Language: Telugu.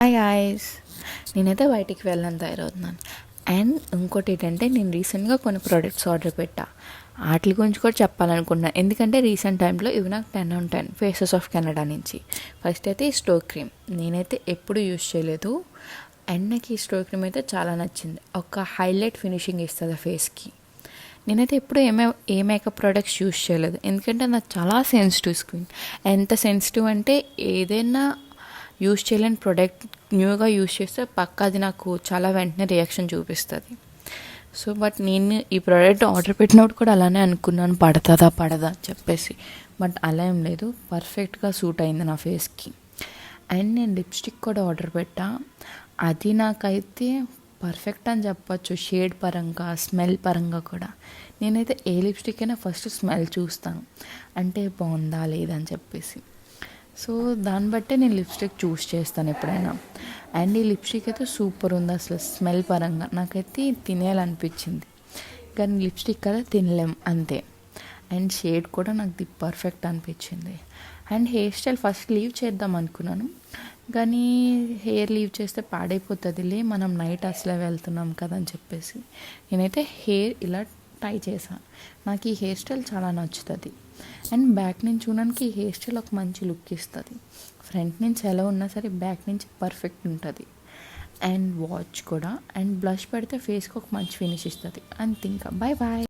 హాయ్ గాయ్స్, నేనైతే బయటికి వెళ్ళని తయారవుతున్నాను. అండ్ ఇంకోటి ఏంటంటే, నేను రీసెంట్గా కొన్ని ప్రోడక్ట్స్ ఆర్డర్ పెట్టా. వాటి గురించి కూడా చెప్పాలనుకుంటున్నాను. ఎందుకంటే రీసెంట్ టైంలో ఇవి నాకు 10/10 ఫేసెస్ ఆఫ్ కెనడా నుంచి. ఫస్ట్ అయితే ఈ స్టో క్రీమ్ నేనైతే ఎప్పుడు యూజ్ చేయలేదు. అండ్ నాకు ఈ స్టో క్రీమ్ అయితే చాలా నచ్చింది. ఒక హైలైట్ ఫినిషింగ్ ఇస్తుంది ఫేస్కి. నేనైతే ఎప్పుడు ఏ మేకప్ ప్రోడక్ట్స్ యూజ్ చేయలేదు, ఎందుకంటే నాకు చాలా సెన్సిటివ్ స్కిన్. ఎంత సెన్సిటివ్ అంటే ఏదైనా యూజ్ చేయలేని ప్రోడక్ట్ న్యూగా యూజ్ చేస్తే పక్క అది నాకు చాలా వెంటనే రియాక్షన్ చూపిస్తుంది. సో బట్ నేను ఈ ప్రోడక్ట్ ఆర్డర్ పెట్టినప్పుడు కూడా అలానే అనుకున్నాను, పడదా అని చెప్పేసి. బట్ అలా ఏం లేదు, పర్ఫెక్ట్గా సూట్ అయింది నా ఫేస్కి. అండ్ నేను లిప్స్టిక్ కూడా ఆర్డర్ పెట్టా. అది నాకైతే పర్ఫెక్ట్ అని చెప్పచ్చు, షేడ్ పరంగా, స్మెల్ పరంగా కూడా. నేనైతే ఏ లిప్స్టిక్ అయినా ఫస్ట్ స్మెల్ చూస్తాను, అంటే బాగుందా లేదని చెప్పేసి. సో దాన్ని బట్టే నేను లిప్స్టిక్ చూస్ చేస్తాను ఎప్పుడైనా. అండ్ ఈ లిప్స్టిక్ అయితే సూపర్ ఉంది అసలు, స్మెల్ పరంగా నాకైతే తినేయాలనిపించింది. కానీ లిప్స్టిక్ కదా తినలేం అంతే. అండ్ షేడ్ కూడా నాకు ది పర్ఫెక్ట్ అనిపించింది. And hair style first leave చేద్దాం అనుకున్నాను, కానీ హెయిర్ లీవ్ చేస్తే పాడైపోతుందిలే, మనం నైట్ అసలే వెళ్తున్నాం కదా అని చెప్పేసి నేనైతే హెయిర్ ఇలా ట్రై చేశాను. నాకు ఈ హెయిర్ స్టైల్ చాలా నచ్చుతుంది. అండ్ బ్యాక్ నుంచి చూడడానికి ఈ హెయిర్ స్టైల్ ఒక మంచి లుక్ ఇస్తుంది. ఫ్రంట్ నుంచి ఎలా ఉన్నా సరే బ్యాక్ నుంచి పర్ఫెక్ట్ ఉంటుంది. అండ్ వాచ్ కూడా, అండ్ బ్లష్ పెడితే ఫేస్కి ఒక మంచి ఫినిష్ ఇస్తుంది. అంతే, ఇంకా బాయ్ బాయ్.